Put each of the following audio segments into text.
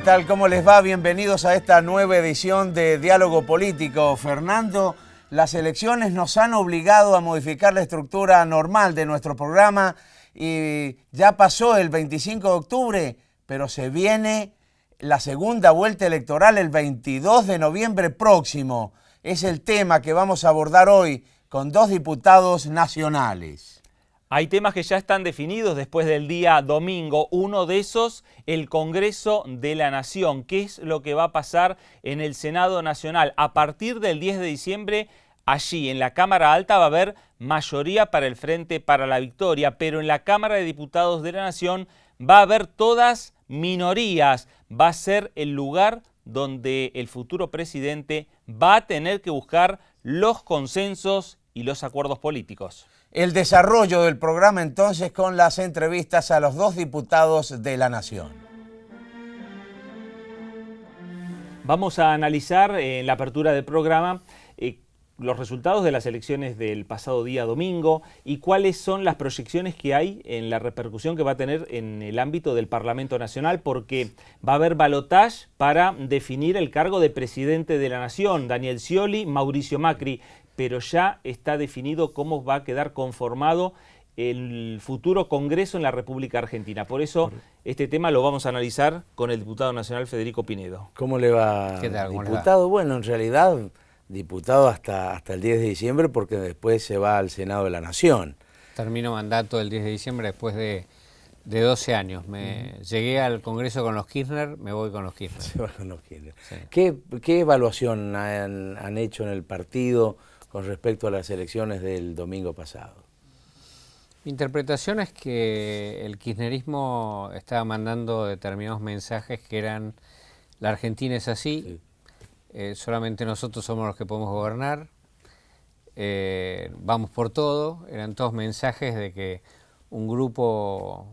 tal? ¿Cómo les va? Bienvenidos a esta nueva edición de Diálogo Político. Fernando, las elecciones nos han obligado a modificar la estructura normal de nuestro programa y ya pasó el 25 de octubre, pero se viene la segunda vuelta electoral el 22 de noviembre próximo. Es el tema que vamos a abordar hoy con dos diputados nacionales. Hay temas que ya están definidos después del día domingo. Uno de esos, el Congreso de la Nación. ¿Qué es lo que va a pasar en el Senado Nacional? A partir del 10 de diciembre, allí en la Cámara Alta va a haber mayoría para el Frente para la Victoria, pero en la Cámara de Diputados de la Nación va a haber todas minorías. Va a ser el lugar donde el futuro presidente va a tener que buscar los consensos y los acuerdos políticos. El desarrollo del programa entonces con las entrevistas a los dos diputados de la Nación. Vamos a analizar en la apertura del programa los resultados de las elecciones del pasado día domingo y cuáles son las proyecciones que hay en la repercusión que va a tener en el ámbito del Parlamento Nacional, porque va a haber balotaje para definir el cargo de presidente de la Nación, Daniel Scioli, Mauricio Macri, pero ya está definido cómo va a quedar conformado el futuro Congreso en la República Argentina. Por eso este tema lo vamos a analizar con el diputado nacional Federico Pinedo. ¿Cómo le va, ¿Qué tal? ¿Cómo diputado? le va? Bueno, en realidad, diputado hasta el 10 de diciembre porque después se va al Senado de la Nación. Termino mandato el 10 de diciembre después de 12 años. Llegué al Congreso con los Kirchner, me voy con los Kirchner. Se va con los Kirchner. Sí. ¿Qué evaluación han hecho en el partido con respecto a las elecciones del domingo pasado? Mi interpretación es que el kirchnerismo estaba mandando determinados mensajes que eran: la Argentina es así, solamente nosotros somos los que podemos gobernar, vamos por todo. Eran todos mensajes de que un grupo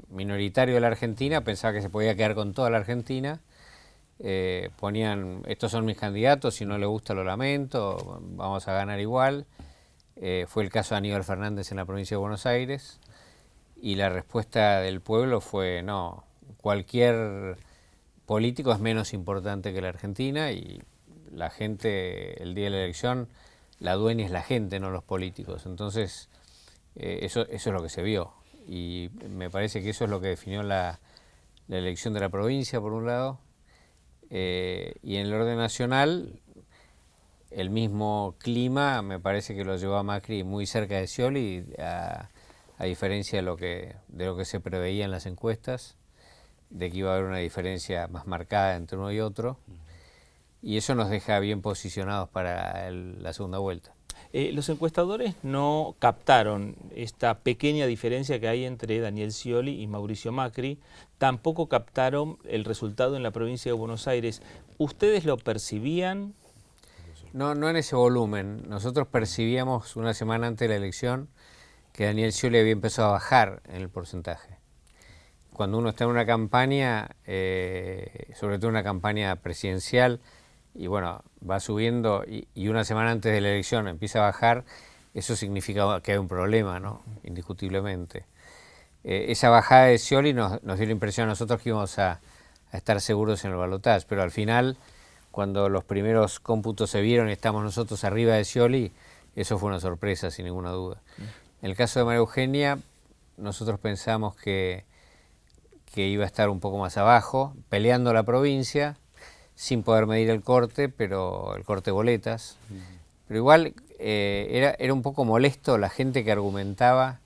minoritario de la Argentina pensaba que se podía quedar con toda la Argentina. Ponían: estos son mis candidatos, si no le gusta lo lamento, vamos a ganar igual. Fue el caso de Aníbal Fernández en la provincia de Buenos Aires, y la respuesta del pueblo fue: no, cualquier político es menos importante que la Argentina, y la gente, el día de la elección, la dueña es la gente, no los políticos. Entonces, eso es lo que se vio, y me parece que eso es lo que definió la elección de la provincia, por un lado. Y en el orden nacional, el mismo clima me parece que lo llevó a Macri muy cerca de Scioli, a diferencia de lo que se preveía en las encuestas, de que iba a haber una diferencia más marcada entre uno y otro, y eso nos deja bien posicionados para la segunda vuelta. Los encuestadores no captaron esta pequeña diferencia que hay entre Daniel Scioli y Mauricio Macri, tampoco captaron el resultado en la provincia de Buenos Aires. ¿Ustedes lo percibían? No en ese volumen. Nosotros percibíamos una semana antes de la elección que Daniel Scioli había empezado a bajar en el porcentaje. Cuando uno está en una campaña, sobre todo una campaña presidencial, y bueno, va subiendo y una semana antes de la elección empieza a bajar, eso significa que hay un problema, ¿no? Indiscutiblemente. Esa bajada de Scioli nos dio la impresión a nosotros que íbamos a estar seguros en el balotaje, pero al final, cuando los primeros cómputos se vieron y estamos nosotros arriba de Scioli, eso fue una sorpresa, sin ninguna duda. En el caso de María Eugenia, nosotros pensamos que iba a estar un poco más abajo, peleando la provincia, sin poder medir el corte, pero el corte de boletas. Pero igual era un poco molesto la gente que argumentaba,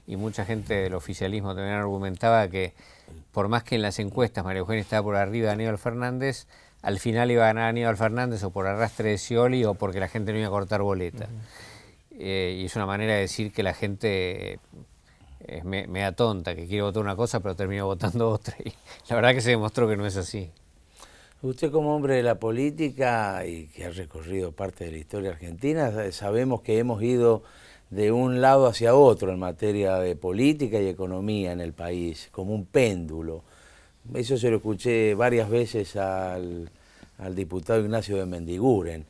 y mucha gente del oficialismo también argumentaba, que por más que en las encuestas María Eugenia estaba por arriba de Aníbal Fernández, al final iba a ganar Aníbal Fernández o por arrastre de Scioli o porque la gente no iba a cortar boleta. Y es una manera de decir que la gente es media tonta, que quiere votar una cosa pero termina votando otra. Y la verdad que se demostró que no es así. Usted, como hombre de la política y que ha recorrido parte de la historia argentina, sabemos que hemos ido de un lado hacia otro en materia de política y economía en el país, como un péndulo. Eso se lo escuché varias veces al diputado Ignacio de Mendiguren.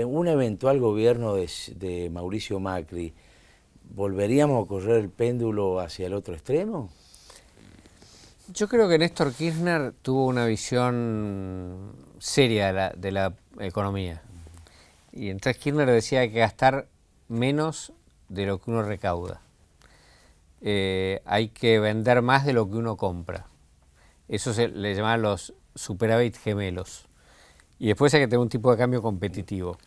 Un eventual gobierno de Mauricio Macri, ¿volveríamos a correr el péndulo hacia el otro extremo? Yo creo que Néstor Kirchner tuvo una visión seria de la economía. Y entonces Kirchner decía que hay que gastar menos de lo que uno recauda. Hay que vender más de lo que uno compra. Eso se le llamaban los superávit gemelos. Y después hay que tener un tipo de cambio competitivo.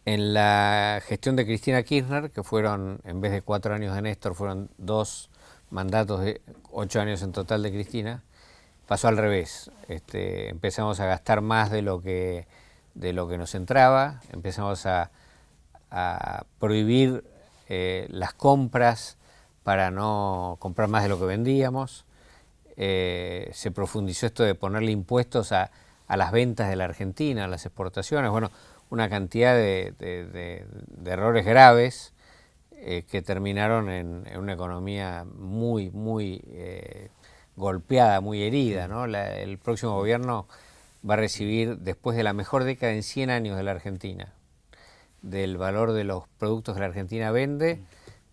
En la gestión de Cristina Kirchner, que fueron, en vez de 4 años de Néstor, fueron 2 mandatos de 8 años en total de Cristina, pasó al revés. Empezamos a gastar más de lo que nos entraba, empezamos a prohibir las compras para no comprar más de lo que vendíamos. Se profundizó esto de ponerle impuestos a las ventas de la Argentina, a las exportaciones, bueno, una cantidad de errores graves que terminaron en una economía muy golpeada, muy herida, ¿no? El próximo gobierno va a recibir, después de la mejor década en 100 años de la Argentina, del valor de los productos que la Argentina vende,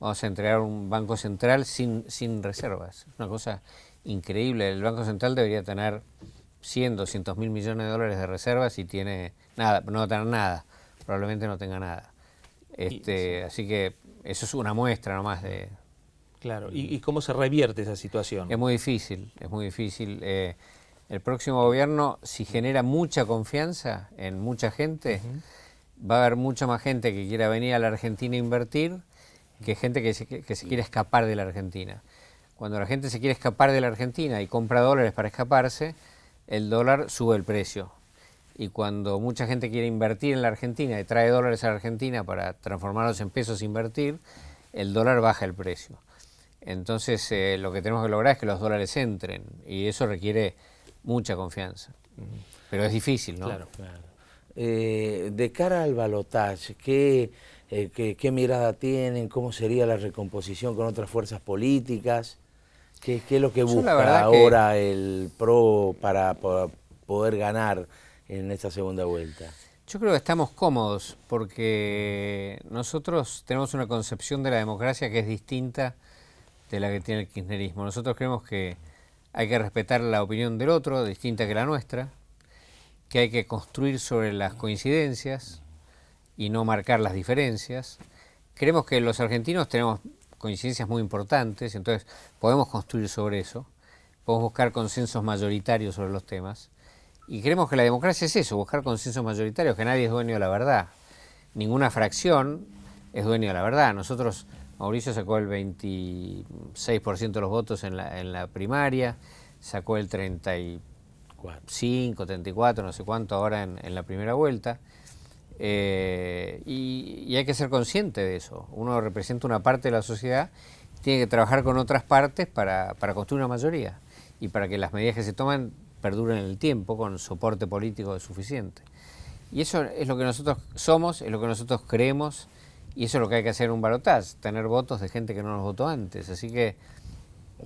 vamos a entregar un Banco Central sin reservas. Una cosa increíble. El Banco Central debería tener 100, 200 mil millones de dólares de reservas y tiene nada, no va a tener nada, probablemente no tenga nada. Así que eso es una muestra nomás de... Claro, ¿y cómo se revierte esa situación? Es muy difícil, es muy difícil. El próximo gobierno, si genera mucha confianza en mucha gente, va a haber mucha más gente que quiera venir a la Argentina a invertir que gente que se quiere escapar de la Argentina. Cuando la gente se quiere escapar de la Argentina y compra dólares para escaparse, el dólar sube el precio. Y cuando mucha gente quiere invertir en la Argentina y trae dólares a la Argentina para transformarlos en pesos e invertir, el dólar baja el precio. Entonces lo que tenemos que lograr es que los dólares entren y eso requiere mucha confianza. Pero es difícil, ¿no? Claro, claro. De cara al balotaje, ¿qué mirada tienen? ¿Cómo sería la recomposición con otras fuerzas políticas? ¿Qué es lo que busca ahora el PRO para poder ganar en esta segunda vuelta? Yo creo que estamos cómodos porque nosotros tenemos una concepción de la democracia que es distinta de la que tiene el kirchnerismo. Nosotros creemos que hay que respetar la opinión del otro, distinta que la nuestra, que hay que construir sobre las coincidencias y no marcar las diferencias. Creemos que los argentinos tenemos coincidencias muy importantes, entonces podemos construir sobre eso, podemos buscar consensos mayoritarios sobre los temas, y creemos que la democracia es eso, buscar consensos mayoritarios, que nadie es dueño de la verdad, ninguna fracción es dueño de la verdad. Nosotros, Mauricio sacó el 26% de los votos en la primaria, sacó el 35, 34, no sé cuánto ahora en la primera vuelta. Y hay que ser consciente de eso. Uno representa una parte de la sociedad, tiene que trabajar con otras partes para construir una mayoría y para que las medidas que se toman perduren en el tiempo con soporte político suficiente. Y eso es lo que nosotros somos, es lo que nosotros creemos y eso es lo que hay que hacer en un balotaje, tener votos de gente que no nos votó antes. Así que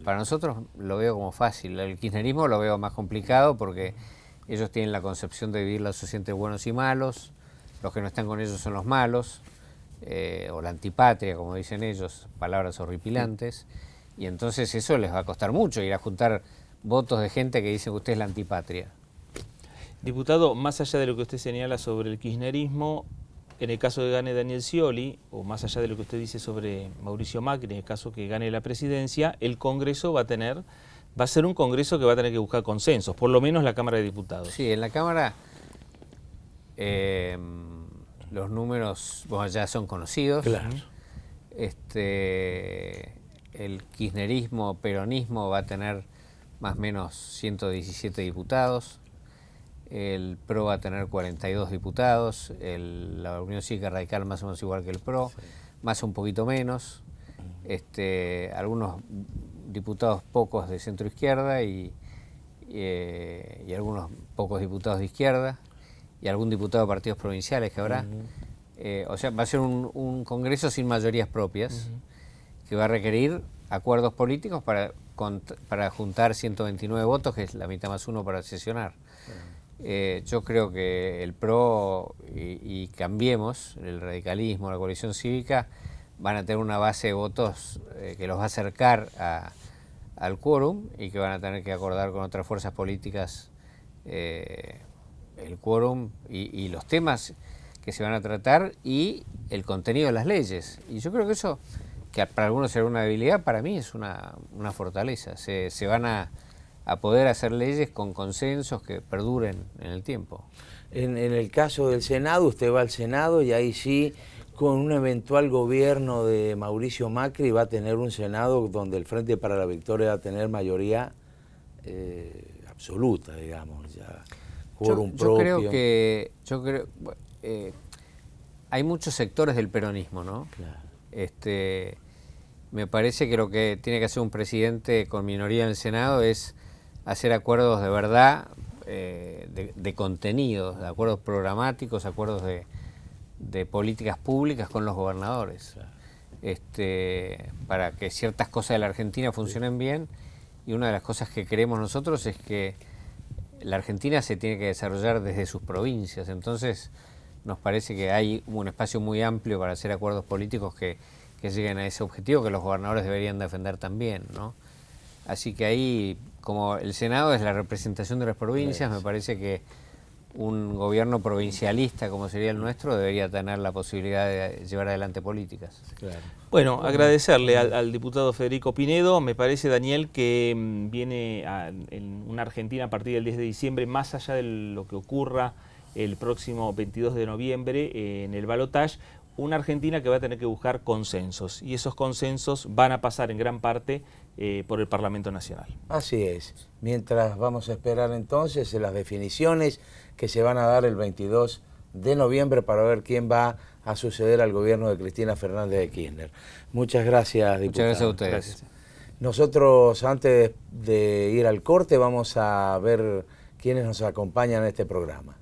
para nosotros lo veo como fácil. El kirchnerismo lo veo más complicado porque ellos tienen la concepción de dividir la sociedad entre buenos y malos. Los que no están con ellos son los malos, o la antipatria, como dicen ellos, palabras horripilantes, y entonces eso les va a costar mucho, ir a juntar votos de gente que dice que usted es la antipatria. Diputado, más allá de lo que usted señala sobre el kirchnerismo, en el caso de gane Daniel Scioli, o más allá de lo que usted dice sobre Mauricio Macri, en el caso que gane la presidencia, el Congreso va a ser un Congreso que va a tener que buscar consensos, por lo menos la Cámara de Diputados. Sí, en la Cámara... los números ya son conocidos. Claro. El kirchnerismo, peronismo va a tener más o menos 117 diputados. El PRO va a tener 42 diputados. La Unión Cívica Radical más o menos igual que el PRO, sí, más un poquito menos. Algunos diputados pocos de centro izquierda y algunos pocos diputados de izquierda. Y algún diputado de partidos provinciales que habrá. O sea, va a ser un Congreso sin mayorías propias, que va a requerir acuerdos políticos para juntar 129 votos, que es la mitad más uno para sesionar. Yo creo que el PRO y Cambiemos, el radicalismo, la coalición cívica, van a tener una base de votos que los va a acercar al quórum y que van a tener que acordar con otras fuerzas políticas el quórum y los temas que se van a tratar y el contenido de las leyes. Y yo creo que eso, que para algunos será una debilidad, para mí es una fortaleza. Se van a poder hacer leyes con consensos que perduren en el tiempo. En el caso del Senado, usted va al Senado y ahí sí, con un eventual gobierno de Mauricio Macri, va a tener un Senado donde el Frente para la Victoria va a tener mayoría absoluta, digamos, ya quórum propio. Yo creo hay muchos sectores del peronismo, ¿no? Claro. Me parece que lo que tiene que hacer un presidente con minoría en el Senado es hacer acuerdos de verdad, de contenidos, de acuerdos programáticos, acuerdos de políticas públicas con los gobernadores, para que ciertas cosas de la Argentina funcionen bien. Y una de las cosas que queremos nosotros es que la Argentina se tiene que desarrollar desde sus provincias. Entonces nos parece que hay un espacio muy amplio para hacer acuerdos políticos que lleguen a ese objetivo, que los gobernadores deberían defender también, ¿no? Así que ahí, como el Senado es la representación de las provincias, me parece que un gobierno provincialista como sería el nuestro debería tener la posibilidad de llevar adelante políticas. Claro. Bueno, agradecerle al diputado Federico Pinedo. Me parece, Daniel, que viene en una Argentina a partir del 10 de diciembre, más allá de lo que ocurra el próximo 22 de noviembre en el balotaje, una Argentina que va a tener que buscar consensos, y esos consensos van a pasar en gran parte por el Parlamento Nacional. Así es. Mientras vamos a esperar entonces las definiciones que se van a dar el 22 de noviembre para ver quién va a suceder al gobierno de Cristina Fernández de Kirchner. Muchas gracias, diputado. Muchas gracias a ustedes. Gracias. Nosotros, antes de ir al corte, vamos a ver quiénes nos acompañan en este programa.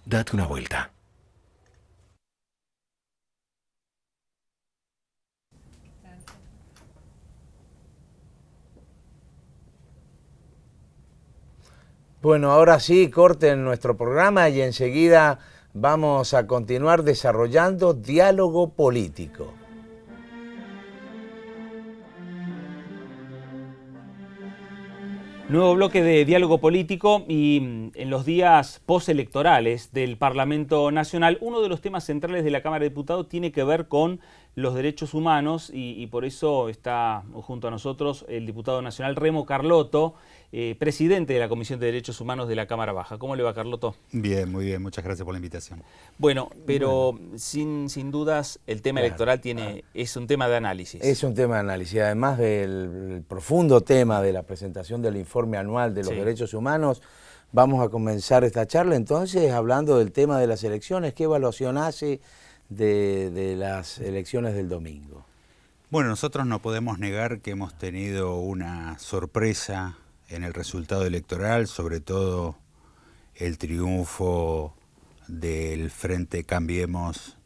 Date una vuelta. Bueno, ahora sí, corten nuestro programa y enseguida vamos a continuar desarrollando diálogo político. Nuevo bloque de diálogo político, y en los días postelectorales del Parlamento Nacional, uno de los temas centrales de la Cámara de Diputados tiene que ver con los derechos humanos, y por eso está junto a nosotros el diputado nacional Remo Carlotto, presidente de la Comisión de Derechos Humanos de la Cámara Baja. ¿Cómo le va, Carlotto? Bien, muy bien, muchas gracias por la invitación. Bueno, pero sin dudas el tema electoral es un tema de análisis. Es un tema de análisis, además del profundo tema de la presentación del informe anual de los derechos humanos. Vamos a comenzar esta charla entonces hablando del tema de las elecciones. ¿Qué evaluación hace de las elecciones del domingo? Bueno, nosotros no podemos negar que hemos tenido una sorpresa en el resultado electoral, sobre todo el triunfo del Frente Cambiemos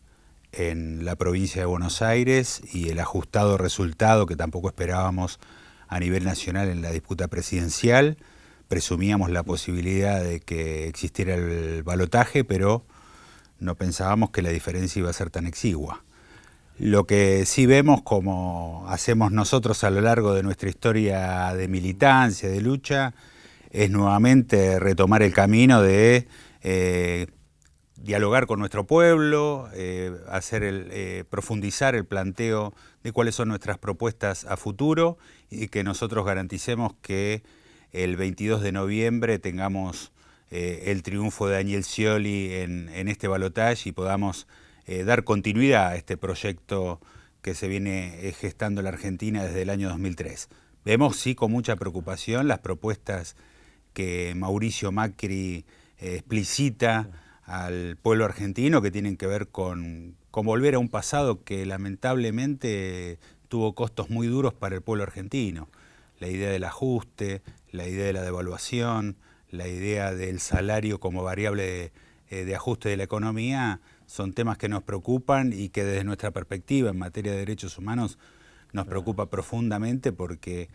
en la provincia de Buenos Aires y el ajustado resultado que tampoco esperábamos a nivel nacional en la disputa presidencial. Presumíamos la posibilidad de que existiera el balotaje, pero no pensábamos que la diferencia iba a ser tan exigua. Lo que sí vemos, como hacemos nosotros a lo largo de nuestra historia de militancia, de lucha, es nuevamente retomar el camino de dialogar con nuestro pueblo, profundizar el planteo de cuáles son nuestras propuestas a futuro y que nosotros garanticemos que el 22 de noviembre tengamos el triunfo de Daniel Scioli en este balotaje y podamos dar continuidad a este proyecto que se viene gestando en la Argentina desde el año 2003. Vemos, sí, con mucha preocupación las propuestas que Mauricio Macri explicita al pueblo argentino, que tienen que ver con volver a un pasado que lamentablemente tuvo costos muy duros para el pueblo argentino. la idea del ajuste, la idea de la devaluación, la idea del salario como variable de ajuste de la economía, son temas que nos preocupan y que desde nuestra perspectiva en materia de derechos humanos nos preocupa profundamente porque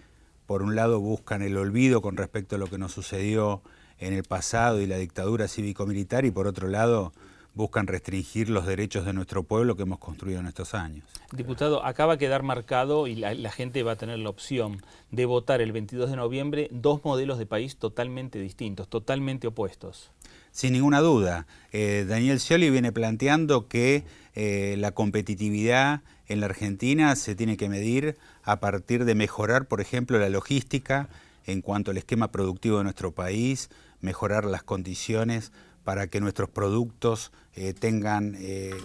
por un lado buscan el olvido con respecto a lo que nos sucedió en el pasado y la dictadura cívico-militar y por otro lado buscan restringir los derechos de nuestro pueblo que hemos construido en estos años. Diputado, acaba de quedar marcado y la gente va a tener la opción de votar el 22 de noviembre dos modelos de país totalmente distintos, totalmente opuestos. Sin ninguna duda. Daniel Scioli viene planteando que la competitividad en la Argentina se tiene que medir a partir de mejorar, por ejemplo, la logística en cuanto al esquema productivo de nuestro país, mejorar las condiciones para que nuestros productos tengan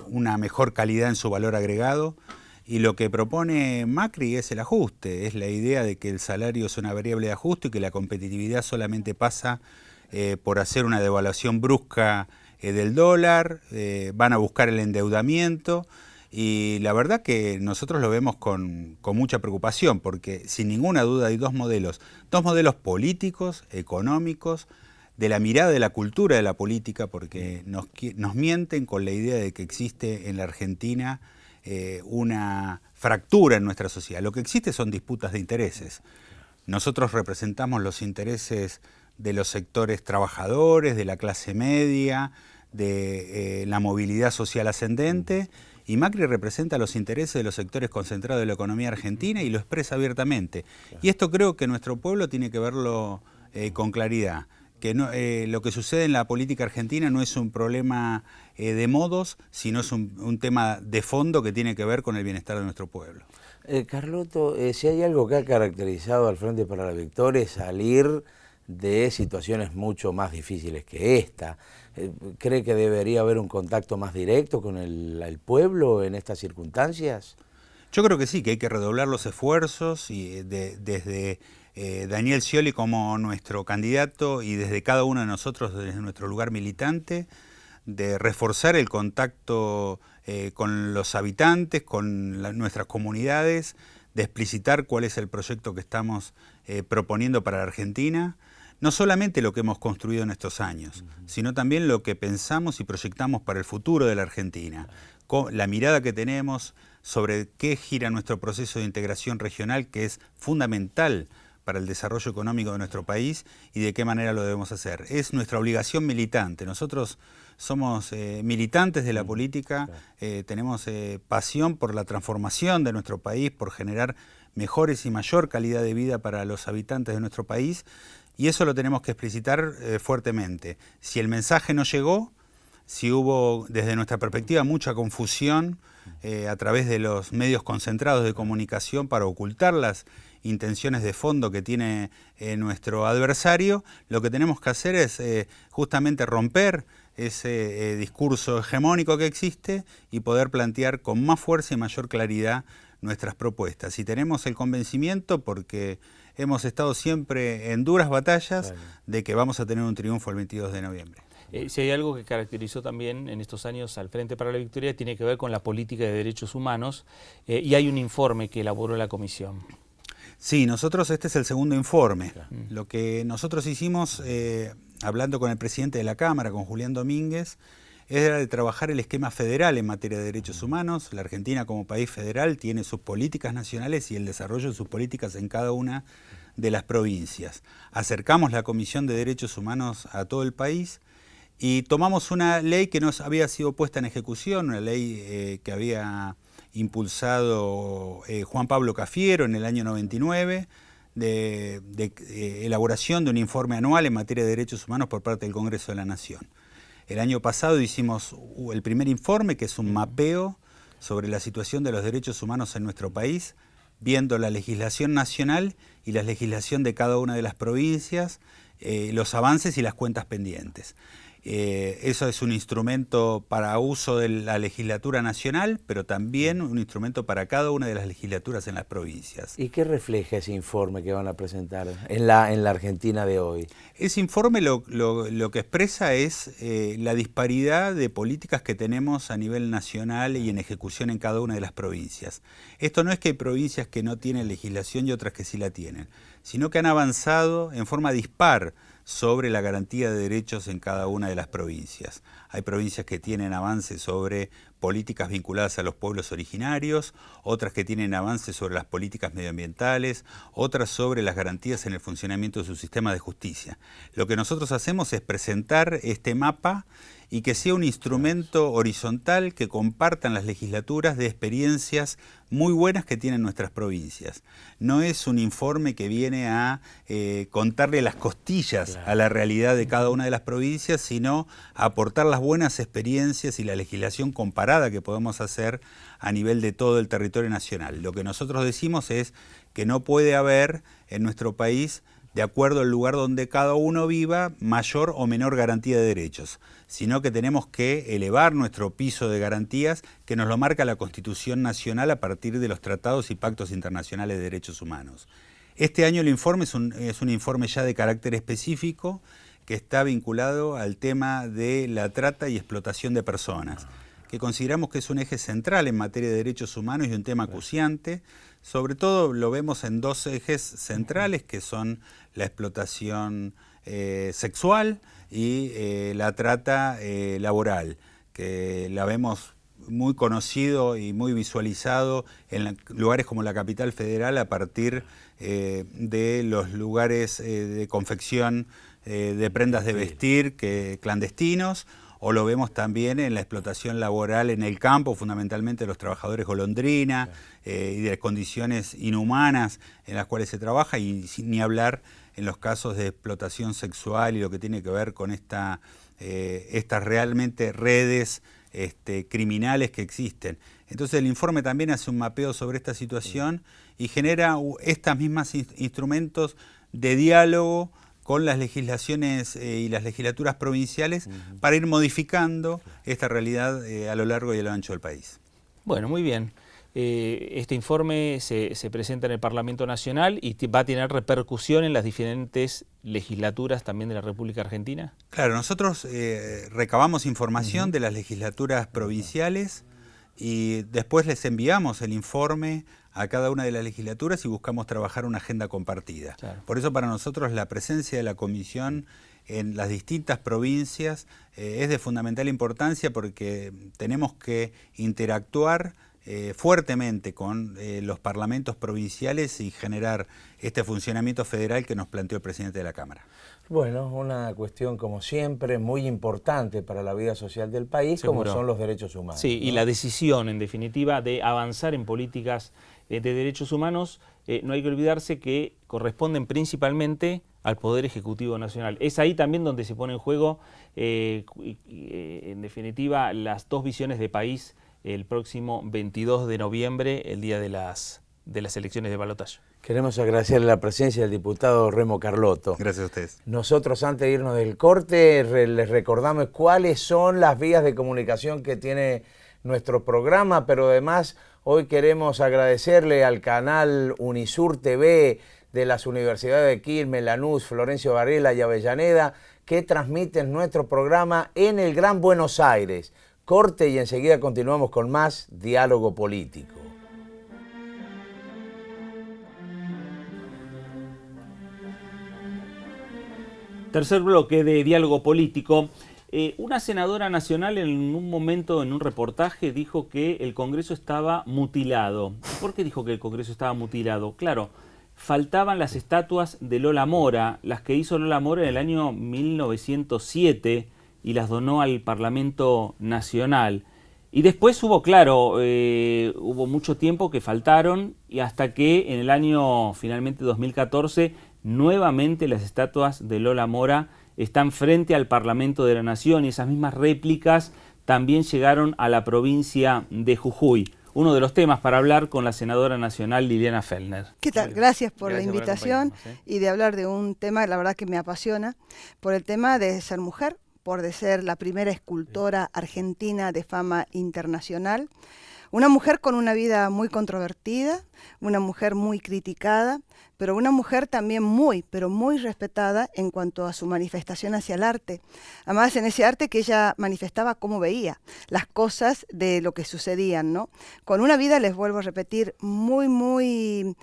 una mejor calidad en su valor agregado. Y lo que propone Macri es el ajuste, es la idea de que el salario es una variable de ajuste y que la competitividad solamente pasa por hacer una devaluación brusca del dólar, van a buscar el endeudamiento y la verdad que nosotros lo vemos con mucha preocupación porque sin ninguna duda hay dos modelos políticos, económicos, de la mirada de la cultura de la política porque nos mienten con la idea de que existe en la Argentina una fractura en nuestra sociedad. Lo que existe son disputas de intereses. Nosotros representamos los intereses de los sectores trabajadores, de la clase media, de la movilidad social ascendente, y Macri representa los intereses de los sectores concentrados de la economía argentina y lo expresa abiertamente. Y esto creo que nuestro pueblo tiene que verlo con claridad, que no, lo que sucede en la política argentina no es un problema de modos, sino es un tema de fondo que tiene que ver con el bienestar de nuestro pueblo. Carlotto, si hay algo que ha caracterizado al Frente para la Victoria es salir de situaciones mucho más difíciles que esta. ¿Cree que debería haber un contacto más directo con el pueblo en estas circunstancias? Yo creo que sí, que hay que redoblar los esfuerzos y desde Daniel Scioli como nuestro candidato y desde cada uno de nosotros desde nuestro lugar militante, de reforzar el contacto con los habitantes, con nuestras comunidades, de explicitar cuál es el proyecto que estamos proponiendo para la Argentina. No solamente lo que hemos construido en estos años, sino también lo que pensamos y proyectamos para el futuro de la Argentina. La mirada que tenemos sobre qué gira nuestro proceso de integración regional, que es fundamental para el desarrollo económico de nuestro país y de qué manera lo debemos hacer. Es nuestra obligación militante. Nosotros somos militantes de la política, tenemos pasión por la transformación de nuestro país, por generar mejores y mayor calidad de vida para los habitantes de nuestro país. Y eso lo tenemos que explicitar fuertemente. Si el mensaje no llegó, si hubo desde nuestra perspectiva mucha confusión a través de los medios concentrados de comunicación para ocultar las intenciones de fondo que tiene nuestro adversario, lo que tenemos que hacer es justamente romper ese discurso hegemónico que existe y poder plantear con más fuerza y mayor claridad nuestras propuestas. Y tenemos el convencimiento porque hemos estado siempre en duras batallas de que vamos a tener un triunfo el 22 de noviembre. Si hay algo que caracterizó también en estos años al Frente para la Victoria, tiene que ver con la política de derechos humanos y hay un informe que elaboró la comisión. Sí, nosotros este es el segundo informe. Lo que nosotros hicimos, hablando con el presidente de la Cámara, con Julián Domínguez, era de trabajar el esquema federal en materia de derechos humanos. La Argentina como país federal tiene sus políticas nacionales y el desarrollo de sus políticas en cada una de las provincias. Acercamos la Comisión de Derechos Humanos a todo el país y tomamos una ley que no había sido puesta en ejecución, una ley que había impulsado Juan Pablo Cafiero en el año 99, de elaboración de un informe anual en materia de derechos humanos por parte del Congreso de la Nación. El año pasado hicimos el primer informe, que es un mapeo sobre la situación de los derechos humanos en nuestro país, viendo la legislación nacional y la legislación de cada una de las provincias, los avances y las cuentas pendientes. Eso es un instrumento para uso de la legislatura nacional, pero también un instrumento para cada una de las legislaturas en las provincias. ¿Y qué refleja ese informe que van a presentar en la Argentina de hoy? Ese informe lo que expresa es la disparidad de políticas que tenemos a nivel nacional y en ejecución en cada una de las provincias. Esto no es que hay provincias que no tienen legislación y otras que sí la tienen, sino que han avanzado en forma dispar sobre la garantía de derechos en cada una de las provincias. Hay provincias que tienen avances sobre políticas vinculadas a los pueblos originarios, otras que tienen avances sobre las políticas medioambientales, otras sobre las garantías en el funcionamiento de su sistema de justicia. Lo que nosotros hacemos es presentar este mapa y que sea un instrumento horizontal que compartan las legislaturas de experiencias muy buenas que tienen nuestras provincias. No es un informe que viene a contarle las costillas a la realidad de cada una de las provincias, sino a aportar las buenas experiencias y la legislación comparada que podemos hacer a nivel de todo el territorio nacional. Lo que nosotros decimos es que no puede haber en nuestro país, de acuerdo al lugar donde cada uno viva, mayor o menor garantía de derechos, sino que tenemos que elevar nuestro piso de garantías que nos lo marca la Constitución Nacional a partir de los tratados y pactos internacionales de derechos humanos. Este año el informe es un informe ya de carácter específico que está vinculado al tema de la trata y explotación de personas, que consideramos que es un eje central en materia de derechos humanos y un tema acuciante. Sobre todo lo vemos en dos ejes centrales, que son la explotación sexual y la trata laboral, que la vemos muy conocido y muy visualizado en lugares como la capital federal a partir de los lugares de confección de prendas de vestir clandestinos, o lo vemos también en la explotación laboral en el campo, fundamentalmente de los trabajadores golondrina, y de las condiciones inhumanas en las cuales se trabaja, y ni hablar en los casos de explotación sexual y lo que tiene que ver con estas realmente redes criminales que existen. Entonces el informe también hace un mapeo sobre esta situación y genera estos mismos instrumentos de diálogo con las legislaciones y las legislaturas provinciales para ir modificando esta realidad a lo largo y a lo ancho del país. Bueno, muy bien. Este informe se presenta en el Parlamento Nacional y va a tener repercusión en las diferentes legislaturas también de la República Argentina. Claro, nosotros recabamos información de las legislaturas provinciales y después les enviamos el informe a cada una de las legislaturas y buscamos trabajar una agenda compartida. Claro. Por eso para nosotros la presencia de la Comisión en las distintas provincias es de fundamental importancia, porque tenemos que interactuar fuertemente con los parlamentos provinciales y generar este funcionamiento federal que nos planteó el presidente de la Cámara. Bueno, una cuestión como siempre muy importante para la vida social del país, Seguro. Como son los derechos humanos. Sí, ¿no? Y la decisión, en definitiva, de avanzar en políticas de derechos humanos, no hay que olvidarse que corresponden principalmente al Poder Ejecutivo Nacional. Es ahí también donde se pone en juego, en definitiva, las dos visiones de país el próximo 22 de noviembre, el día de las elecciones de balotaje. Queremos agradecerle la presencia del diputado Remo Carlotto. Gracias a ustedes. Nosotros, antes de irnos del corte, les recordamos cuáles son las vías de comunicación que tiene nuestro programa, pero además hoy queremos agradecerle al canal Unisur TV de las universidades de Quilmes, Lanús, Florencio Varela y Avellaneda, que transmiten nuestro programa en el Gran Buenos Aires. Corte y enseguida continuamos con más Diálogo Político. Tercer bloque de Diálogo Político. Una senadora nacional en un momento, en un reportaje, dijo que el Congreso estaba mutilado. ¿Por qué dijo que el Congreso estaba mutilado? Claro, faltaban las estatuas de Lola Mora, las que hizo Lola Mora en el año 1907 y las donó al Parlamento Nacional. Y después hubo, claro, hubo mucho tiempo que faltaron, y hasta que en el año finalmente 2014 nuevamente las estatuas de Lola Mora están frente al Parlamento de la Nación, y esas mismas réplicas también llegaron a la provincia de Jujuy. Uno de los temas para hablar con la senadora nacional Liliana Fellner. ¿Qué tal? Gracias por la invitación y de hablar de un tema, la verdad que me apasiona, por el tema de ser mujer, por de ser la primera escultora argentina de fama internacional. Una mujer con una vida muy controvertida, una mujer muy criticada, pero una mujer también pero muy respetada en cuanto a su manifestación hacia el arte. Además, en ese arte que ella manifestaba cómo veía las cosas de lo que sucedían, ¿no? Con una vida, les vuelvo a repetir, muy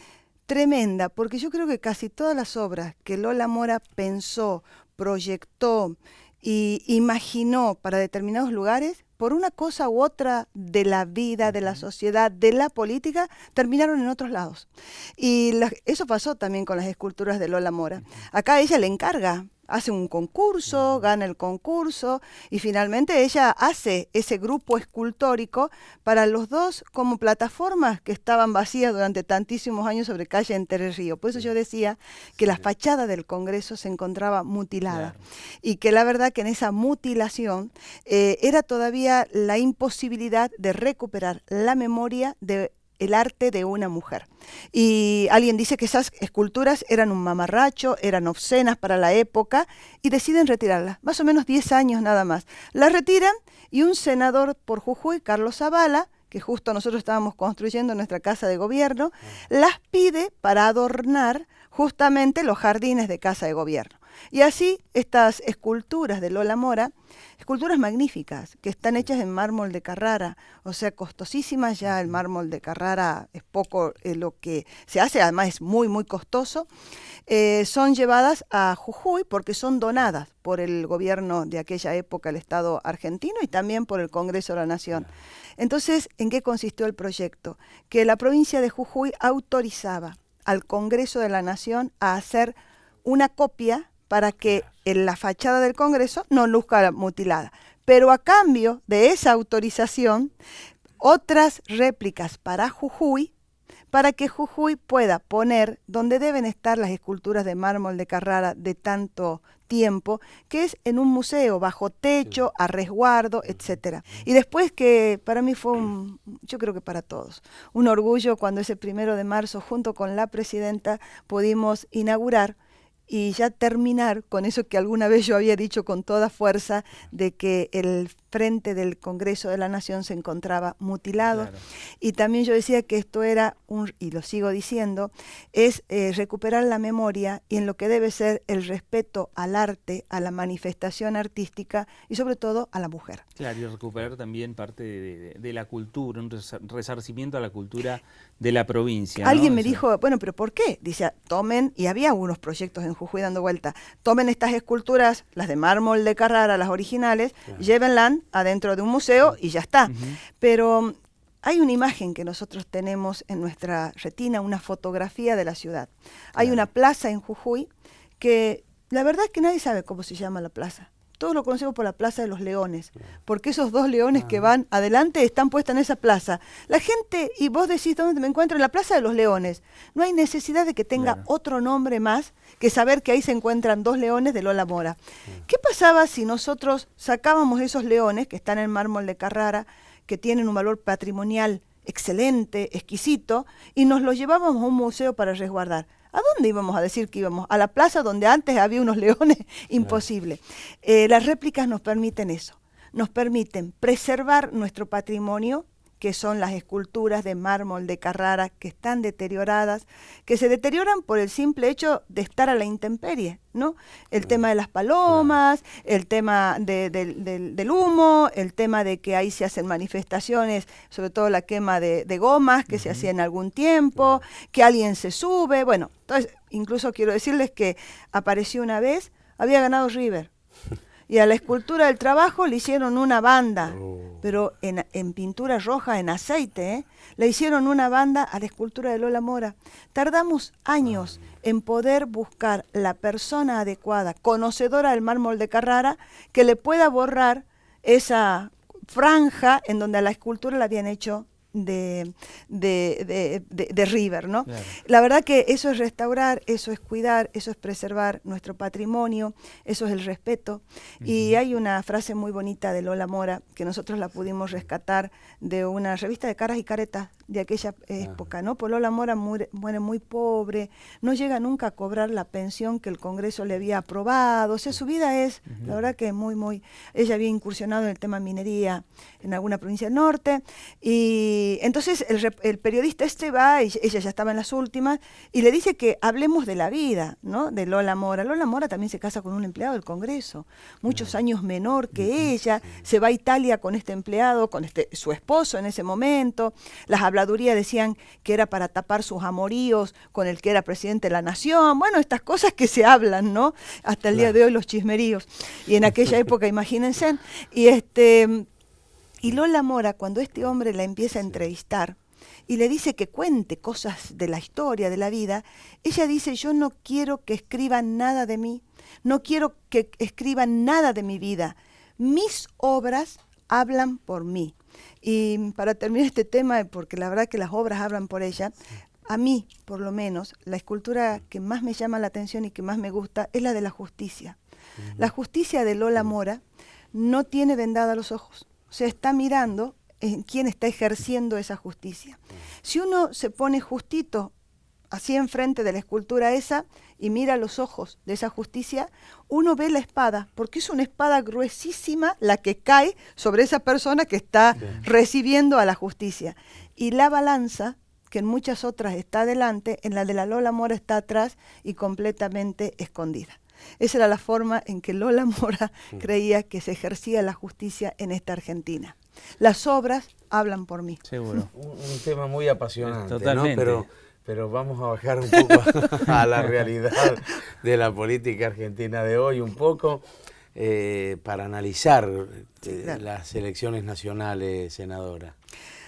tremenda, porque yo creo que casi todas las obras que Lola Mora pensó, proyectó y imaginó para determinados lugares, por una cosa u otra de la vida, de la sociedad, de la política, terminaron en otros lados. Y eso pasó también con las esculturas de Lola Mora. Acá ella le encarga, hace un concurso, gana el concurso y finalmente ella hace ese grupo escultórico para los dos como plataformas que estaban vacías durante tantísimos años sobre calle Entre Ríos. Por eso yo decía que la fachada del Congreso se encontraba mutilada y que la verdad que en esa mutilación era todavía la imposibilidad de recuperar la memoria de el arte de una mujer. Y alguien dice que esas esculturas eran un mamarracho, eran obscenas para la época, y deciden retirarlas, más o menos 10 años nada más. Las retiran y un senador por Jujuy, Carlos Zavala, que justo nosotros estábamos construyendo nuestra casa de gobierno, las pide para adornar justamente los jardines de casa de gobierno. Y así estas esculturas de Lola Mora, esculturas magníficas, que están hechas en mármol de Carrara, o sea, costosísimas, ya el mármol de Carrara es poco lo que se hace, además es muy, muy costoso, son llevadas a Jujuy porque son donadas por el gobierno de aquella época, el Estado argentino, y también por el Congreso de la Nación. Entonces, ¿en qué consistió el proyecto? Que la provincia de Jujuy autorizaba al Congreso de la Nación a hacer una copia para que en la fachada del Congreso no luzca mutilada. Pero a cambio de esa autorización, otras réplicas para Jujuy, para que Jujuy pueda poner donde deben estar las esculturas de mármol de Carrara de tanto tiempo, que es en un museo, bajo techo, a resguardo, etcétera. Y después que para mí fue yo creo que para todos, un orgullo cuando ese 1 de marzo, junto con la presidenta, pudimos inaugurar y ya terminar con eso que alguna vez yo había dicho con toda fuerza, de que el frente del Congreso de la Nación se encontraba mutilado. Claro. Y también yo decía que esto era, y lo sigo diciendo, es recuperar la memoria y en lo que debe ser el respeto al arte, a la manifestación artística y sobre todo a la mujer. Claro, y recuperar también parte de la cultura, un resarcimiento a la cultura de la provincia, ¿no? Alguien me dijo, bueno, pero ¿por qué? Dice, tomen, y había algunos proyectos en Jujuy dando vuelta, tomen estas esculturas, las de mármol de Carrara, las originales, llévenlas adentro de un museo y ya está. Pero hay una imagen que nosotros tenemos en nuestra retina, una fotografía de la ciudad. Hay una plaza en Jujuy que la verdad es que nadie sabe cómo se llama la plaza. Todos lo conocemos por la Plaza de los Leones, porque esos dos leones que van adelante están puestos en esa plaza. La gente, y vos decís, ¿dónde me encuentro? En la Plaza de los Leones. No hay necesidad de que tenga otro nombre más que saber que ahí se encuentran 2 leones de Lola Mora. ¿Qué pasaba si nosotros sacábamos esos leones que están en mármol de Carrara, que tienen un valor patrimonial excelente, exquisito, y nos los llevábamos a un museo para resguardar? ¿A dónde íbamos a decir que íbamos? ¿A la plaza donde antes había unos leones? Imposible. Las réplicas nos permiten eso, nos permiten preservar nuestro patrimonio, que son las esculturas de mármol de Carrara, que están deterioradas, que se deterioran por el simple hecho de estar a la intemperie, ¿no? El tema de las palomas, el tema del humo, el tema de que ahí se hacen manifestaciones, sobre todo la quema de gomas que se hacía en algún tiempo, que alguien se sube, bueno, entonces incluso quiero decirles que apareció una vez, había ganado River. Y a la escultura del trabajo le hicieron una banda, pero en pintura roja, en aceite, le hicieron una banda a la escultura de Lola Mora. Tardamos años en poder buscar la persona adecuada, conocedora del mármol de Carrara, que le pueda borrar esa franja en donde a la escultura la habían hecho de River, ¿no? Claro. La verdad que eso es restaurar, eso es cuidar, eso es preservar nuestro patrimonio, eso es el respeto. Y hay una frase muy bonita de Lola Mora, que nosotros la pudimos rescatar de una revista de caras y caretas de aquella época, ¿no? Pues Lola Mora muere muy pobre, no llega nunca a cobrar la pensión que el Congreso le había aprobado, o sea, su vida es, la verdad que muy, ella había incursionado en el tema minería en alguna provincia del norte, y entonces el periodista va, y ella ya estaba en las últimas, y le dice que hablemos de la vida, ¿no? De Lola Mora. Lola Mora también se casa con un empleado del Congreso, muchos años menor que ella, se va a Italia con este empleado, con su esposo en ese momento, las habladuría decían que era para tapar sus amoríos con el que era presidente de la nación. Bueno, estas cosas que se hablan, ¿no? Hasta el día de hoy los chismeríos. Y en aquella época, imagínense. Y Lola Mora, cuando este hombre la empieza a entrevistar y le dice que cuente cosas de la historia, de la vida, ella dice: yo no quiero que escriban nada de mí, no quiero que escriban nada de mi vida. Mis obras hablan por mí. Y para terminar este tema, porque la verdad que las obras hablan por ella, a mí, por lo menos, la escultura que más me llama la atención y que más me gusta es la de la justicia. La justicia de Lola Mora no tiene vendada los ojos, o sea, está mirando en quién está ejerciendo esa justicia. Si uno se pone justito así enfrente de la escultura esa y mira los ojos de esa justicia, uno ve la espada, porque es una espada gruesísima la que cae sobre esa persona que está recibiendo a la justicia. Y la balanza, que en muchas otras está adelante, en la de la Lola Mora está atrás y completamente escondida. Esa era la forma en que Lola Mora creía que se ejercía la justicia en esta Argentina. Las obras hablan por mí. Seguro. Un tema muy apasionante, Totalmente. ¿no? Pero vamos a bajar un poco a la realidad de la política argentina de hoy, un poco para analizar las elecciones nacionales, senadora.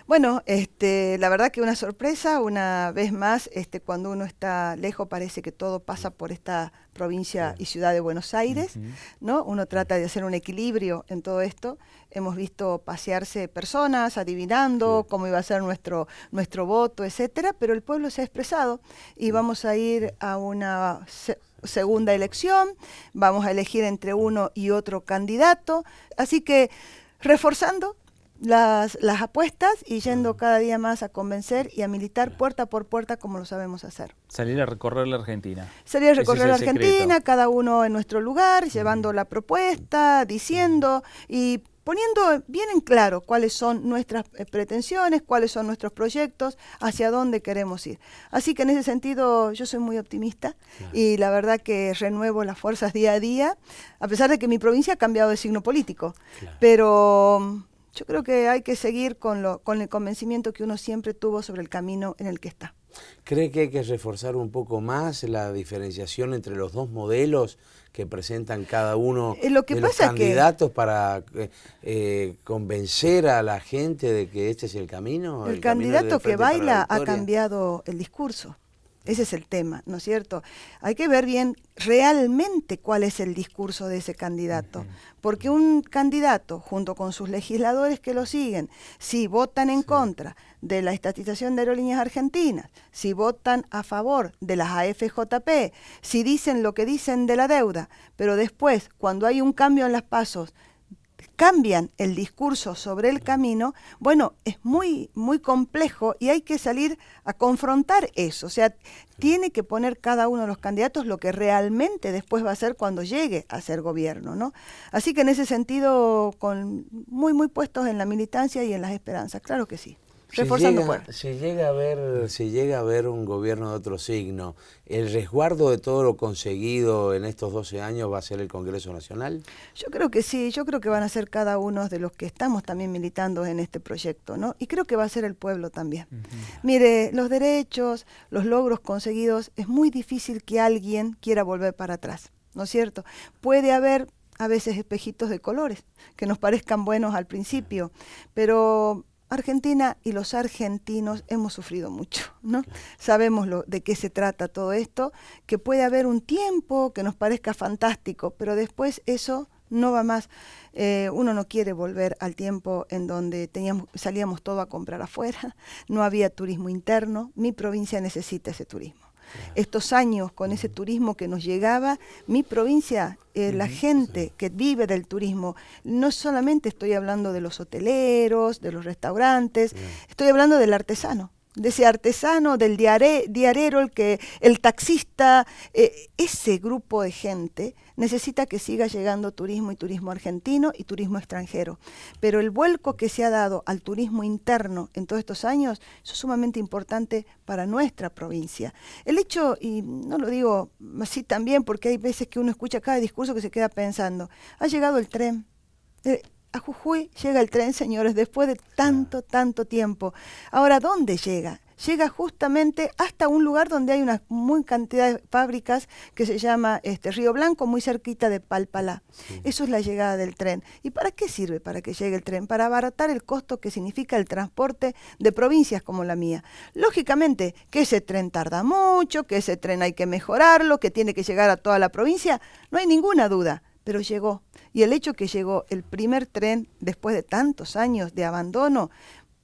Bueno, la verdad que una sorpresa, una vez más, cuando uno está lejos parece que todo pasa por esta provincia y ciudad de Buenos Aires, ¿no? Uno trata de hacer un equilibrio en todo esto. Hemos visto pasearse personas adivinando cómo iba a ser nuestro voto, etcétera, pero el pueblo se ha expresado y vamos a ir a una segunda elección, vamos a elegir entre uno y otro candidato, así que reforzando las apuestas y yendo cada día más a convencer y a militar puerta por puerta como lo sabemos hacer. Salir a recorrer la Argentina. Salir a recorrer la Ese es el Argentina, secreto. cada uno en nuestro lugar, llevando la propuesta, diciendo y poniendo bien en claro cuáles son nuestras pretensiones, cuáles son nuestros proyectos, hacia dónde queremos ir. Así que en ese sentido yo soy muy optimista y la verdad que renuevo las fuerzas día a día, a pesar de que mi provincia ha cambiado de signo político, pero yo creo que hay que seguir con el convencimiento que uno siempre tuvo sobre el camino en el que está. ¿Cree que hay que reforzar un poco más la diferenciación entre los dos modelos que presentan cada uno de los candidatos para convencer a la gente de que este es el camino? El candidato que baila ha cambiado el discurso. Ese es el tema, ¿no es cierto? Hay que ver bien realmente cuál es el discurso de ese candidato, porque un candidato, junto con sus legisladores que lo siguen, si votan en contra de la estatización de Aerolíneas Argentinas, si votan a favor de las AFJP, si dicen lo que dicen de la deuda, pero después, cuando hay un cambio en las pasos, cambian el discurso sobre el camino, bueno, es muy, muy complejo y hay que salir a confrontar eso. O sea, tiene que poner cada uno de los candidatos lo que realmente después va a ser cuando llegue a ser gobierno, ¿no? Así que en ese sentido, muy, muy puestos en la militancia y en las esperanzas, claro que sí. Reforzando fuerza. Si llega a haber un gobierno de otro signo, ¿el resguardo de todo lo conseguido en estos 12 años va a ser el Congreso Nacional? Yo creo que sí, yo creo que van a ser cada uno de los que estamos también militando en este proyecto, ¿no? Y creo que va a ser el pueblo también. Mire, los derechos, los logros conseguidos, es muy difícil que alguien quiera volver para atrás, ¿no es cierto? Puede haber a veces espejitos de colores que nos parezcan buenos al principio, pero Argentina y los argentinos hemos sufrido mucho, ¿no? Sabemos de qué se trata todo esto, que puede haber un tiempo que nos parezca fantástico, pero después eso no va más. Uno no quiere volver al tiempo en donde salíamos todo a comprar afuera, no había turismo interno, mi provincia necesita ese turismo. Estos años con ese turismo que nos llegaba, mi provincia, la gente que vive del turismo, no solamente estoy hablando de los hoteleros, de los restaurantes, estoy hablando del artesano, de ese artesano, del diarero, el taxista, ese grupo de gente necesita que siga llegando turismo y turismo argentino y turismo extranjero. Pero el vuelco que se ha dado al turismo interno en todos estos años, eso es sumamente importante para nuestra provincia. El hecho, y no lo digo así también porque hay veces que uno escucha cada discurso que se queda pensando, ha llegado el tren. A Jujuy llega el tren, señores, después de tanto tiempo. Ahora, ¿dónde llega? Llega justamente hasta un lugar donde hay una muy cantidad de fábricas que se llama Río Blanco, muy cerquita de Palpalá. Sí. Eso es la llegada del tren. ¿Y para qué sirve para que llegue el tren? Para abaratar el costo que significa el transporte de provincias como la mía. Lógicamente, que ese tren tarda mucho, que ese tren hay que mejorarlo, que tiene que llegar a toda la provincia, no hay ninguna duda, pero llegó. Y el hecho que llegó el primer tren después de tantos años de abandono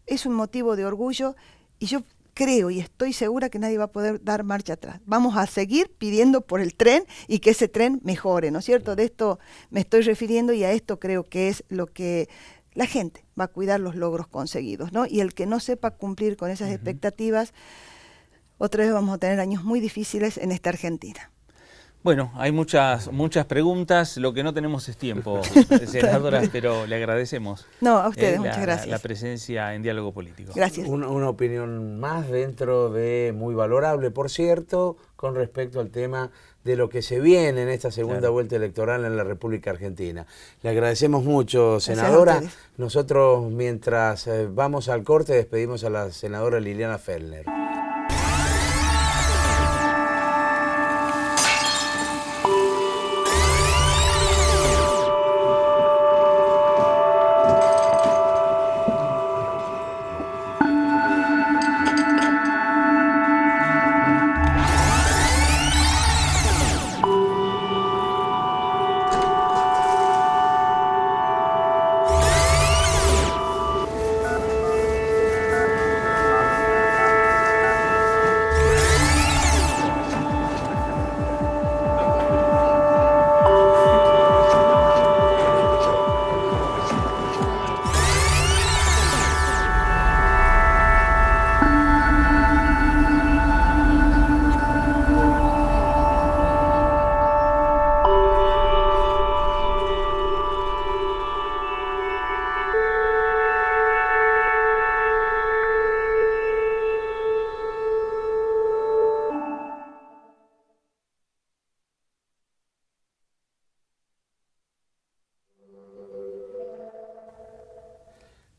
es un motivo de orgullo, y yo creo y estoy segura que nadie va a poder dar marcha atrás. Vamos a seguir pidiendo por el tren y que ese tren mejore, ¿no es cierto? De esto me estoy refiriendo y a esto creo que es lo que la gente va a cuidar, los logros conseguidos, ¿no? Y el que no sepa cumplir con esas expectativas, otra vez vamos a tener años muy difíciles en esta Argentina. Bueno, hay muchas preguntas, lo que no tenemos es tiempo, senadora, pero le agradecemos. No, a ustedes, muchas gracias. La presencia en Diálogo Político. Gracias. Una opinión más dentro de, muy valorable, por cierto, con respecto al tema de lo que se viene en esta segunda vuelta electoral en la República Argentina. Le agradecemos mucho, senadora. Nosotros, mientras vamos al corte, despedimos a la senadora Liliana Fellner.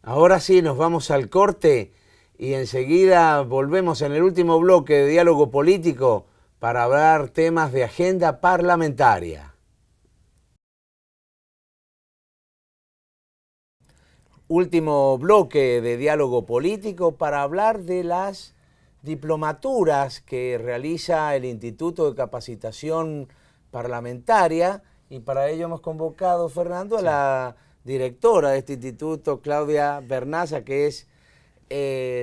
Ahora sí, nos vamos al corte y enseguida volvemos en el último bloque de Diálogo Político para hablar temas de agenda parlamentaria. Último bloque de Diálogo Político para hablar de las diplomaturas que realiza el Instituto de Capacitación Parlamentaria, y para ello hemos convocado, Fernando, a la directora de este instituto, Claudia Bernaza, que es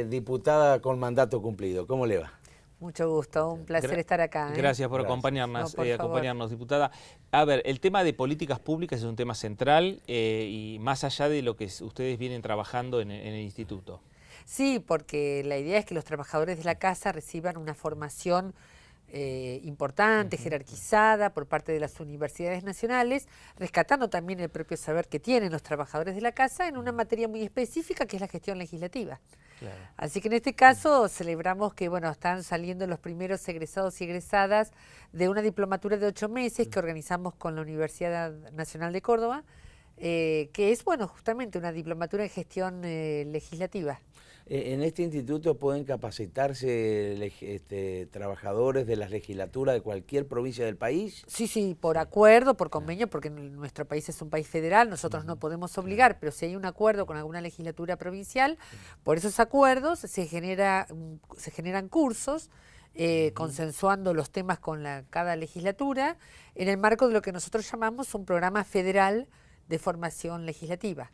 diputada con mandato cumplido. ¿Cómo le va? Mucho gusto, un placer estar acá. Gracias por acompañarnos, diputada. A ver, el tema de políticas públicas es un tema central y más allá de lo que ustedes vienen trabajando en el instituto. Sí, porque la idea es que los trabajadores de la casa reciban una formación importante, jerarquizada por parte de las universidades nacionales, rescatando también el propio saber que tienen los trabajadores de la casa en una materia muy específica que es la gestión legislativa. Claro. Así que en este caso celebramos que están saliendo los primeros egresados y egresadas de una diplomatura de 8 meses que organizamos con la Universidad Nacional de Córdoba, que es justamente una diplomatura en gestión legislativa. ¿En este instituto pueden capacitarse trabajadores de las legislaturas de cualquier provincia del país? Sí, por acuerdo, por convenio, porque nuestro país es un país federal, nosotros no podemos obligar, pero si hay un acuerdo con alguna legislatura provincial, por esos acuerdos se generan cursos consensuando los temas con cada legislatura en el marco de lo que nosotros llamamos un programa federal de formación legislativa.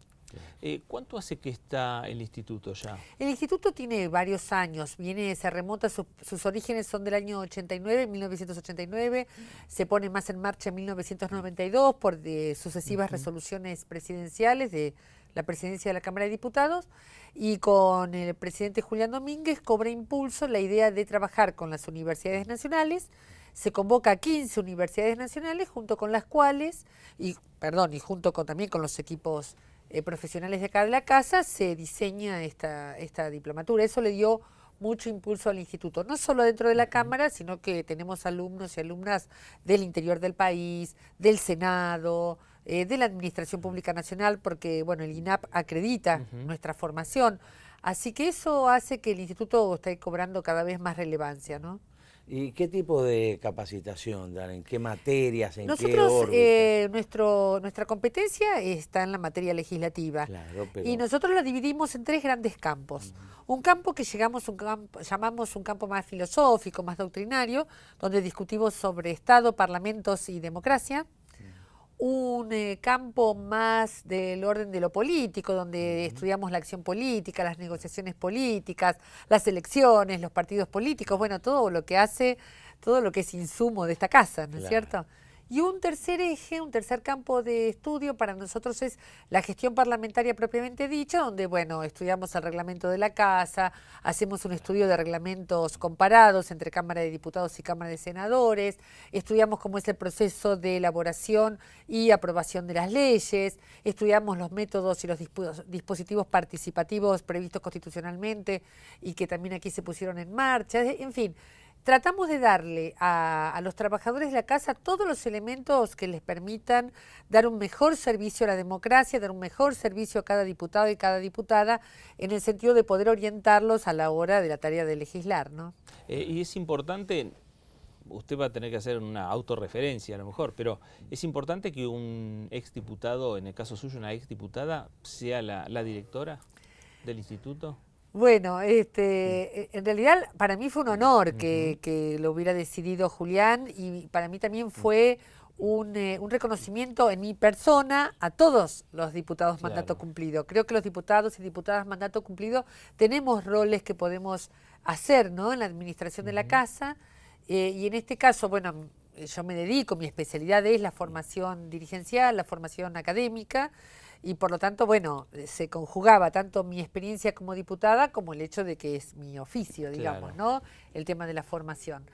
¿Cuánto hace que está el instituto ya? El instituto tiene varios años, se remonta, sus orígenes son del año 89, 1989, se pone más en marcha en 1992 por sucesivas resoluciones presidenciales de la presidencia de la Cámara de Diputados, y con el presidente Julián Domínguez cobra impulso la idea de trabajar con las universidades nacionales. Se convoca a 15 universidades nacionales junto con las cuales, y junto también con los equipos profesionales de acá de la casa, se diseña esta diplomatura. Eso le dio mucho impulso al instituto, no solo dentro de la Cámara, sino que tenemos alumnos y alumnas del interior del país, del Senado, de la Administración Pública Nacional, porque bueno, el INAP acredita nuestra formación. Así que eso hace que el instituto esté cobrando cada vez más relevancia, ¿no? ¿Y qué tipo de capacitación dan? ¿En qué materias? ¿En qué Nosotros, órbitas? nuestra competencia está en la materia legislativa. Claro, pero... Y nosotros la dividimos en 3 grandes campos. Un campo que llamamos un campo más filosófico, más doctrinario, donde discutimos sobre Estado, parlamentos y democracia. Un campo más del orden de lo político, donde estudiamos la acción política, las negociaciones políticas, las elecciones, los partidos políticos, bueno, todo lo que es insumo de esta casa, ¿no es cierto? Y un tercer eje, un tercer campo de estudio para nosotros es la gestión parlamentaria propiamente dicha, donde, bueno, estudiamos el reglamento de la Casa, hacemos un estudio de reglamentos comparados entre Cámara de Diputados y Cámara de Senadores, estudiamos cómo es el proceso de elaboración y aprobación de las leyes, estudiamos los métodos y los dispositivos participativos previstos constitucionalmente y que también aquí se pusieron en marcha, en fin. Tratamos de darle a los trabajadores de la casa todos los elementos que les permitan dar un mejor servicio a la democracia, dar un mejor servicio a cada diputado y cada diputada, en el sentido de poder orientarlos a la hora de la tarea de legislar, ¿no? Y es importante, usted va a tener que hacer una autorreferencia a lo mejor, pero es importante que un exdiputado, en el caso suyo una exdiputada, sea la directora del instituto. Bueno, en realidad para mí fue un honor que lo hubiera decidido Julián, y para mí también fue un reconocimiento en mi persona a todos los diputados mandato cumplido. Creo que los diputados y diputadas mandato cumplido tenemos roles que podemos hacer, ¿no?, en la administración de la casa, y en este caso, bueno, yo me dedico, mi especialidad es la formación dirigencial, la formación académica, y por lo tanto, bueno, se conjugaba tanto mi experiencia como diputada como el hecho de que es mi oficio, digamos, ¿no? El tema de la formación.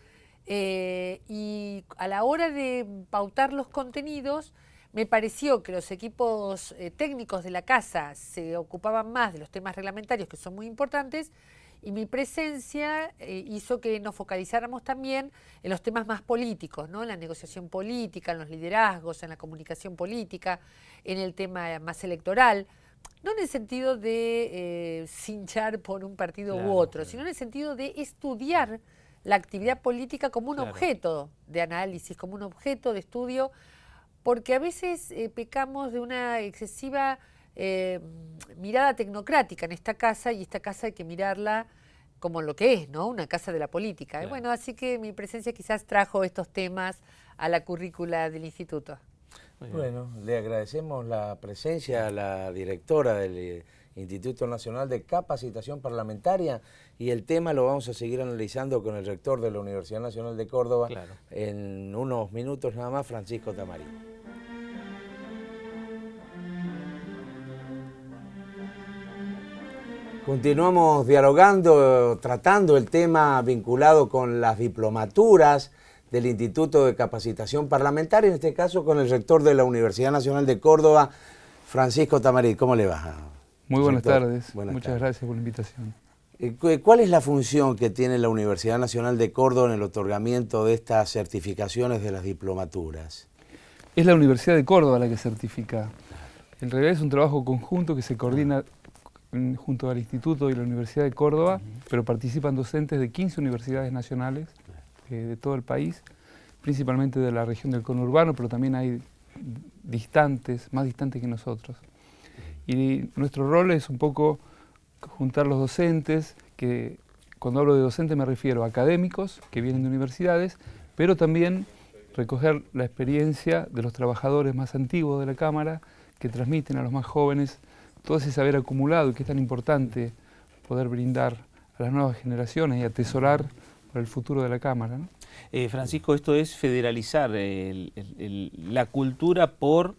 Y a la hora de pautar los contenidos, me pareció que los equipos técnicos de la casa se ocupaban más de los temas reglamentarios, que son muy importantes, y mi presencia hizo que nos focalizáramos también en los temas más políticos, ¿no? En la negociación política, en los liderazgos, en la comunicación política, en el tema más electoral, no en el sentido de cinchar por un partido u otro, sino en el sentido de estudiar la actividad política como un objeto de análisis, como un objeto de estudio, porque a veces pecamos de una excesiva mirada tecnocrática en esta casa, y esta casa hay que mirarla como lo que es, ¿no? Una casa de la política. Claro. Bueno, así que mi presencia quizás trajo estos temas a la currícula del instituto. Bueno, le agradecemos la presencia a la directora del Instituto Nacional de Capacitación Parlamentaria, y el tema lo vamos a seguir analizando con el rector de la Universidad Nacional de Córdoba en unos minutos nada más, Francisco Tamarí. Continuamos dialogando, tratando el tema vinculado con las diplomaturas del Instituto de Capacitación Parlamentaria, en este caso con el rector de la Universidad Nacional de Córdoba, Francisco Tamarí. ¿Cómo le va? Muy buenas tardes. Muchas gracias por la invitación. ¿Cuál es la función que tiene la Universidad Nacional de Córdoba en el otorgamiento de estas certificaciones de las diplomaturas? Es la Universidad de Córdoba la que certifica. En realidad es un trabajo conjunto que se coordina junto al Instituto y la Universidad de Córdoba, pero participan docentes de 15 universidades nacionales de todo el país, principalmente de la región del conurbano, pero también hay más distantes que nosotros. Y nuestro rol es un poco juntar los docentes, que cuando hablo de docentes me refiero a académicos que vienen de universidades, pero también recoger la experiencia de los trabajadores más antiguos de la Cámara, que transmiten a los más jóvenes todo ese saber acumulado, y que es tan importante poder brindar a las nuevas generaciones y atesorar para el futuro de la Cámara, ¿no? Francisco, esto es federalizar la cultura por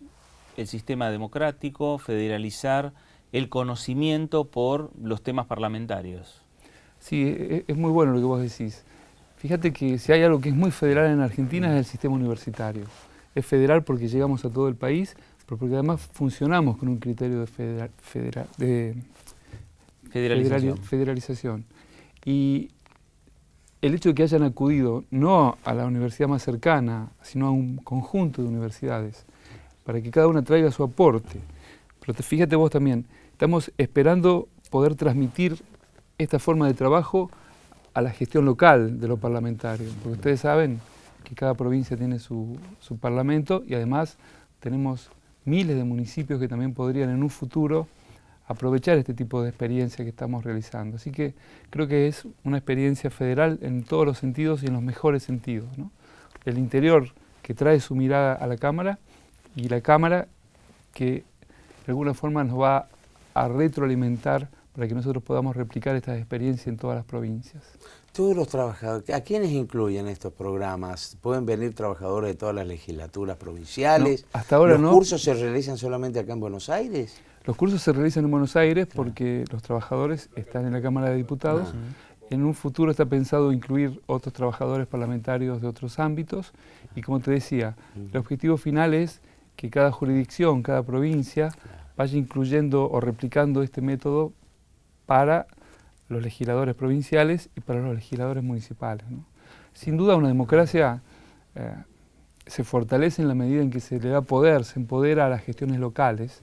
el sistema democrático, federalizar el conocimiento por los temas parlamentarios. Sí, es muy bueno lo que vos decís. Fíjate que si hay algo que es muy federal en Argentina es el sistema universitario. Es federal porque llegamos a todo el país, pero porque además funcionamos con un criterio de federalización. Y el hecho de que hayan acudido no a la universidad más cercana, sino a un conjunto de universidades, para que cada una traiga su aporte. Pero fíjate vos también, estamos esperando poder transmitir esta forma de trabajo a la gestión local de los parlamentarios, porque ustedes saben que cada provincia tiene su parlamento y además tenemos miles de municipios que también podrían en un futuro aprovechar este tipo de experiencia que estamos realizando. Así que creo que es una experiencia federal en todos los sentidos y en los mejores sentidos, ¿no? El interior que trae su mirada a la Cámara y la Cámara que de alguna forma nos va a retroalimentar para que nosotros podamos replicar estas experiencias en todas las provincias. Todos los trabajadores, ¿a quiénes incluyen estos programas? ¿Pueden venir trabajadores de todas las legislaturas provinciales? No, hasta ahora no. ¿Los cursos se realizan solamente acá en Buenos Aires? Los cursos se realizan en Buenos Aires porque los trabajadores están en la Cámara de Diputados. En un futuro está pensado incluir otros trabajadores parlamentarios de otros ámbitos y como te decía, el objetivo final es que cada jurisdicción, cada provincia vaya incluyendo o replicando este método para los legisladores provinciales y para los legisladores municipales, ¿no? Sin duda una democracia se fortalece en la medida en que se le da poder, se empodera a las gestiones locales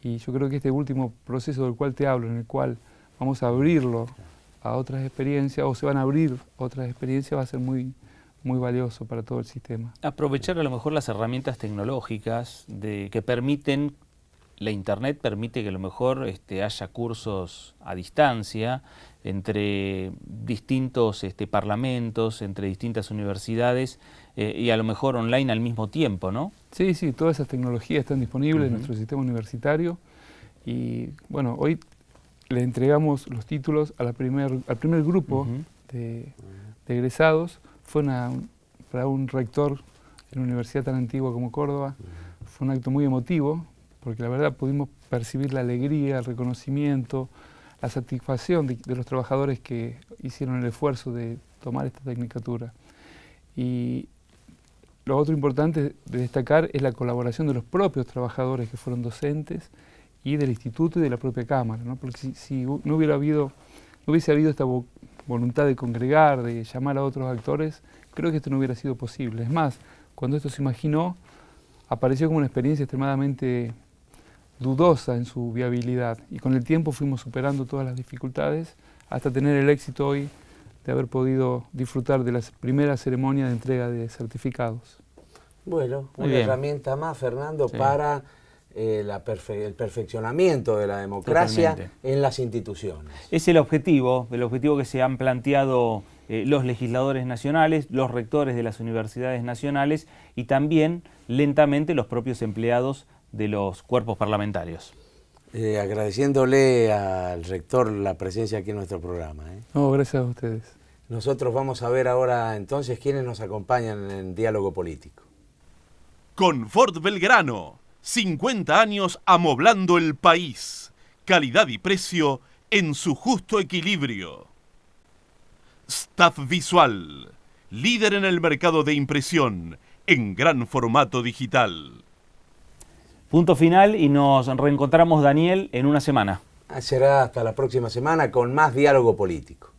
y yo creo que este último proceso del cual te hablo, en el cual vamos a abrirlo a otras experiencias o se van a abrir otras experiencias, va a ser muy valioso para todo el sistema. Aprovechar a lo mejor las herramientas tecnológicas que permiten, la Internet permite que a lo mejor haya cursos a distancia entre distintos parlamentos, entre distintas universidades y a lo mejor online al mismo tiempo, ¿no? Sí, sí, todas esas tecnologías están disponibles en nuestro sistema universitario y bueno, hoy le entregamos los títulos al primer grupo de egresados. Fue para un rector de una universidad tan antigua como Córdoba, fue un acto muy emotivo, porque la verdad pudimos percibir la alegría, el reconocimiento, la satisfacción de los trabajadores que hicieron el esfuerzo de tomar esta tecnicatura. Y lo otro importante de destacar es la colaboración de los propios trabajadores que fueron docentes y del instituto y de la propia Cámara, ¿no? Porque si no hubiese habido esta voluntad de congregar, de llamar a otros actores, creo que esto no hubiera sido posible. Es más, cuando esto se imaginó, apareció como una experiencia extremadamente dudosa en su viabilidad y con el tiempo fuimos superando todas las dificultades hasta tener el éxito hoy de haber podido disfrutar de la primera ceremonia de entrega de certificados. Bueno, una herramienta más, Fernando, para el perfeccionamiento de la democracia en las instituciones. Es el objetivo que se han planteado los legisladores nacionales, los rectores de las universidades nacionales y también lentamente los propios empleados de los cuerpos parlamentarios. Agradeciéndole al rector la presencia aquí en nuestro programa. No, gracias a ustedes. Nosotros vamos a ver ahora entonces quiénes nos acompañan en Diálogo Político. Confort Belgrano, 50 años amoblando el país. Calidad y precio en su justo equilibrio. Staff Visual, líder en el mercado de impresión en gran formato digital. Punto final y nos reencontramos, Daniel, en una semana. Será hasta la próxima semana con más Diálogo Político.